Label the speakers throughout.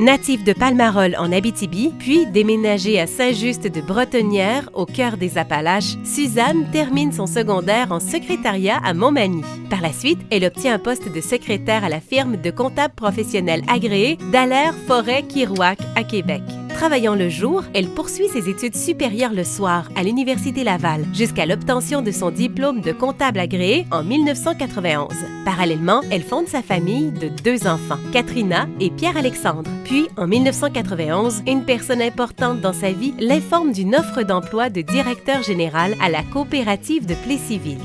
Speaker 1: Native de Palmarol en Abitibi, puis déménagée à Saint-Just de Bretonnière, au cœur des Appalaches, Suzanne termine son secondaire en secrétariat à Montmagny. Par la suite, elle obtient un poste de secrétaire à la firme de comptables professionnels agréés Dallaire Forêt Kirouac à Québec. Travaillant le jour, elle poursuit ses études supérieures le soir à l'Université Laval, jusqu'à l'obtention de son diplôme de comptable agréé en 1991. Parallèlement, elle fonde sa famille de 2 enfants, Katrina et Pierre-Alexandre. Puis, en 1991, une personne importante dans sa vie l'informe d'une offre d'emploi de directeur général à la coopérative de Plessisville.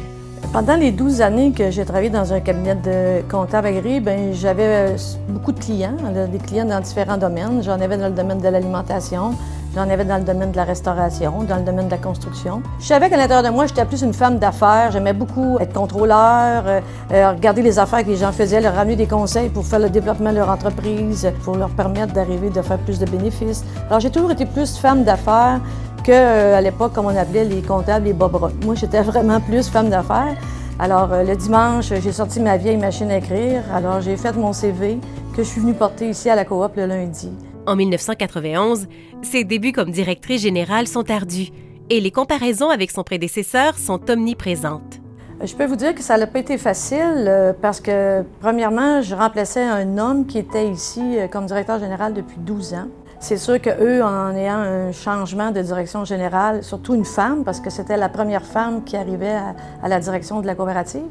Speaker 2: Pendant les 12 années que j'ai travaillé dans un cabinet de comptable agréé, j'avais beaucoup de clients, des clients dans différents domaines. J'en avais dans le domaine de l'alimentation, j'en avais dans le domaine de la restauration, dans le domaine de la construction. Je savais qu'à l'intérieur de moi, j'étais plus une femme d'affaires. J'aimais beaucoup être contrôleur, regarder les affaires que les gens faisaient, leur ramener des conseils pour faire le développement de leur entreprise, pour leur permettre d'arriver de faire plus de bénéfices. Alors, j'ai toujours été plus femme d'affaires qu'à l'époque, comme on appelait les comptables, les bobras. Moi, j'étais vraiment plus femme d'affaires. Alors, le dimanche, j'ai sorti ma vieille machine à écrire. Alors, j'ai fait mon CV que je suis venue porter ici à la coop le lundi.
Speaker 1: En 1991, ses débuts comme directrice générale sont ardus et les comparaisons avec son prédécesseur sont omniprésentes.
Speaker 2: Je peux vous dire que ça n'a pas été facile parce que, premièrement, je remplaçais un homme qui était ici comme directeur général depuis 12 ans. C'est sûr qu'eux, en ayant un changement de direction générale, surtout une femme, parce que c'était la première femme qui arrivait à la direction de la coopérative.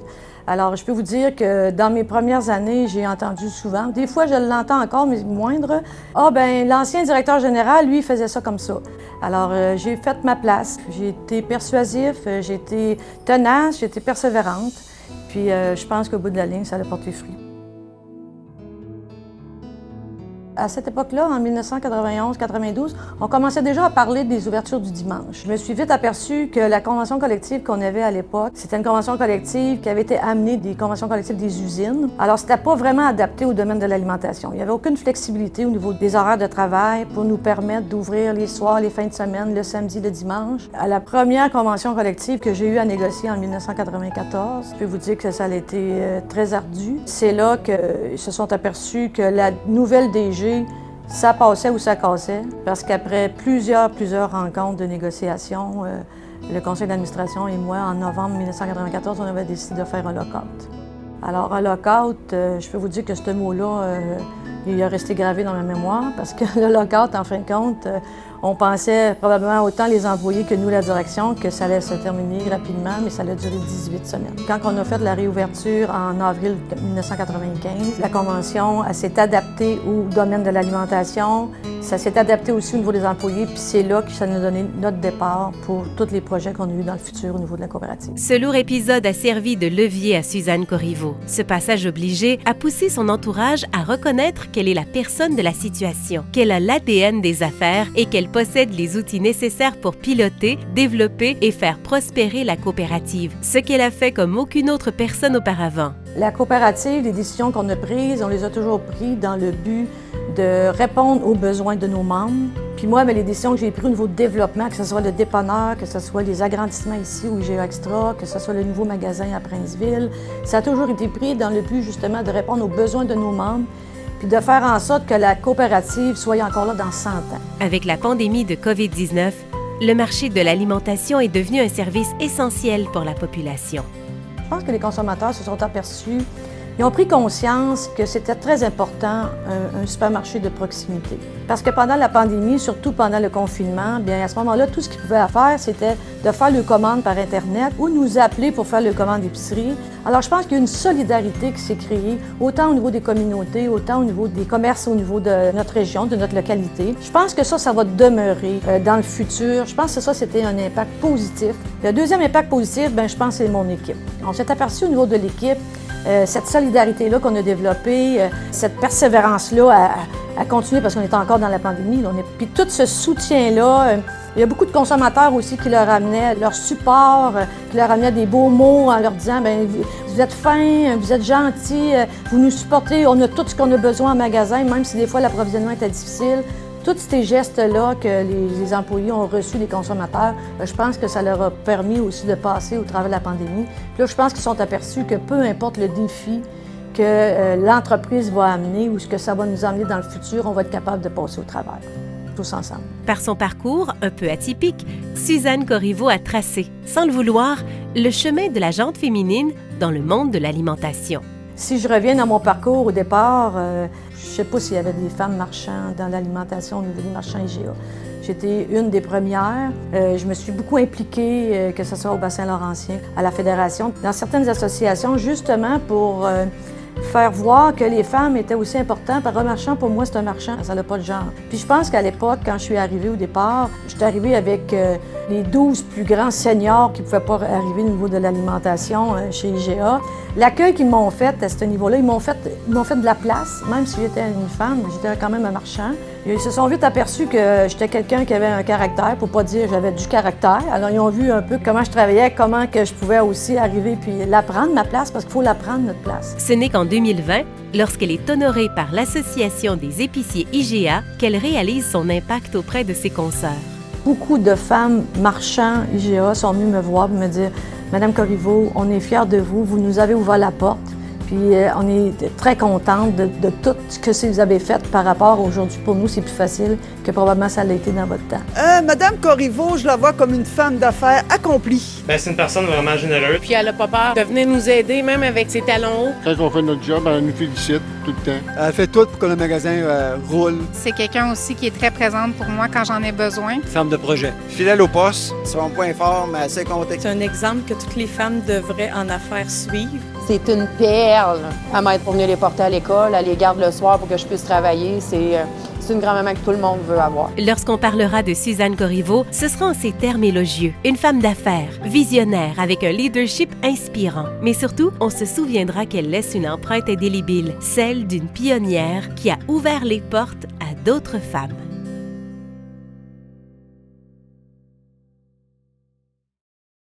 Speaker 2: Alors, je peux vous dire que dans mes premières années, j'ai entendu souvent, des fois je l'entends encore, mais moindre, « Ah, l'ancien directeur général, lui, faisait ça comme ça. » Alors, j'ai fait ma place. J'ai été persuasif, j'ai été tenace, j'ai été persévérante. Puis, je pense qu'au bout de la ligne, ça a porté fruit. À cette époque-là, en 1991-92, on commençait déjà à parler des ouvertures du dimanche. Je me suis vite aperçue que la convention collective qu'on avait à l'époque, c'était une convention collective qui avait été amenée des conventions collectives des usines. Alors, c'était pas vraiment adapté au domaine de l'alimentation. Il n'y avait aucune flexibilité au niveau des horaires de travail pour nous permettre d'ouvrir les soirs, les fins de semaine, le samedi, le dimanche. À la première convention collective que j'ai eu à négocier en 1994, je peux vous dire que ça a été très ardu. C'est là qu'ils se sont aperçus que la nouvelle DG, ça passait ou ça cassait, parce qu'après plusieurs rencontres de négociation, le conseil d'administration et moi, en novembre 1994, on avait décidé de faire un lock-out. Alors, un lock-out, je peux vous dire que ce mot-là, il a resté gravé dans ma mémoire, parce que le lock-out, en fin de compte, on pensait probablement autant les employés que nous, la direction, que ça allait se terminer rapidement, mais ça allait durer 18 semaines. Quand on a fait la réouverture en avril 1995, la convention s'est adaptée au domaine de l'alimentation, ça s'est adapté aussi au niveau des employés, puis c'est là que ça nous a donné notre départ pour tous les projets qu'on a eus dans le futur au niveau de la coopérative.
Speaker 1: Ce lourd épisode a servi de levier à Suzanne Corriveau. Ce passage obligé a poussé son entourage à reconnaître qu'elle est la personne de la situation, qu'elle a l'ADN des affaires et qu'elle possède les outils nécessaires pour piloter, développer et faire prospérer la coopérative, ce qu'elle a fait comme aucune autre personne auparavant.
Speaker 2: La coopérative, les décisions qu'on a prises, on les a toujours prises dans le but de répondre aux besoins de nos membres. Puis moi, les décisions que j'ai prises au niveau de développement, que ce soit le dépanneur, que ce soit les agrandissements ici au IGA Extra, que ce soit le nouveau magasin à Princeville, ça a toujours été pris dans le but justement de répondre aux besoins de nos membres puis de faire en sorte que la coopérative soit encore là dans 100 ans.
Speaker 1: Avec la pandémie de COVID-19, le marché de l'alimentation est devenu un service essentiel pour la population.
Speaker 2: Je pense que les consommateurs se sont aperçus, ils ont pris conscience que c'était très important un supermarché de proximité. Parce que pendant la pandémie, surtout pendant le confinement, bien à ce moment-là, tout ce qu'ils pouvaient faire, c'était de faire le commande par Internet ou nous appeler pour faire le commande d'épicerie. Alors, je pense qu'il y a une solidarité qui s'est créée, autant au niveau des communautés, autant au niveau des commerces, au niveau de notre région, de notre localité. Je pense que ça va demeurer dans le futur. Je pense que ça, c'était un impact positif. Le deuxième impact positif, je pense que c'est mon équipe. On s'est aperçu au niveau de l'équipe, cette solidarité-là qu'on a développée, cette persévérance-là à continuer parce qu'on est encore dans la pandémie. Puis tout ce soutien-là, il y a beaucoup de consommateurs aussi qui leur amenaient leur support, qui leur amenaient des beaux mots en leur disant vous êtes fins, vous êtes gentils, vous nous supportez, on a tout ce qu'on a besoin en magasin, même si des fois l'approvisionnement était difficile. Tous ces gestes-là que les employés ont reçus des consommateurs, je pense que ça leur a permis aussi de passer au travers de la pandémie. Puis là, je pense qu'ils sont aperçus que peu importe le défi que l'entreprise va amener ou ce que ça va nous amener dans le futur, on va être capable de passer au travers, tous ensemble.
Speaker 1: Par son parcours un peu atypique, Suzanne Corriveau a tracé, sans le vouloir, le chemin de la jante féminine dans le monde de l'alimentation.
Speaker 2: Si je reviens dans mon parcours au départ, je ne sais pas s'il y avait des femmes marchands dans l'alimentation au niveau des marchands IGA. J'étais une des premières. Je me suis beaucoup impliquée, que ce soit au bassin laurentien, à la Fédération, dans certaines associations, justement pour faire voir que les femmes étaient aussi importantes. Un marchand, pour moi, c'est un marchand, ça n'a pas de genre. Puis je pense qu'à l'époque, quand je suis arrivée au départ, je suis arrivée avec les 12 plus grands seniors qui ne pouvaient pas arriver au niveau de l'alimentation chez IGA. L'accueil qu'ils m'ont fait à ce niveau-là, ils m'ont fait de la place, même si j'étais une femme, j'étais quand même un marchand. Ils se sont vite aperçus que j'étais quelqu'un qui avait un caractère, pour pas dire j'avais du caractère. Alors ils ont vu un peu comment je travaillais, comment que je pouvais aussi arriver puis la prendre, ma place, parce qu'il faut la prendre, notre place.
Speaker 1: Ce n'est qu'en 2020, lorsqu'elle est honorée par l'Association des épiciers IGA, qu'elle réalise son impact auprès de ses consoeurs.
Speaker 2: Beaucoup de femmes marchands IGA sont venues me voir et me dire « Madame Corriveau, on est fiers de vous, vous nous avez ouvert la porte. » Puis on est très contente de tout ce que vous avez fait par rapport aujourd'hui. Pour nous, c'est plus facile que probablement ça l'a été dans votre temps.
Speaker 3: Madame Corriveau, je la vois comme une femme d'affaires accomplie.
Speaker 4: C'est une personne vraiment généreuse.
Speaker 5: Puis elle n'a pas peur de venir nous aider, même avec ses talons hauts.
Speaker 6: Quand on fait notre job, elle nous félicite tout le temps.
Speaker 7: Elle fait tout pour que le magasin roule.
Speaker 8: C'est quelqu'un aussi qui est très présente pour moi quand j'en ai besoin.
Speaker 7: Femme de projet.
Speaker 9: Fidèle au poste.
Speaker 7: Son point fort, mais assez compté.
Speaker 10: C'est un exemple que toutes les femmes devraient en affaires suivre.
Speaker 11: C'est une perle à m'aider pour venir les porter à l'école, à les garder le soir pour que je puisse travailler. C'est une grand-maman que tout le monde veut avoir.
Speaker 1: Lorsqu'on parlera de Suzanne Corriveau, ce sera en ces termes élogieux. Une femme d'affaires, visionnaire, avec un leadership inspirant. Mais surtout, on se souviendra qu'elle laisse une empreinte indélébile, celle d'une pionnière qui a ouvert les portes à d'autres femmes.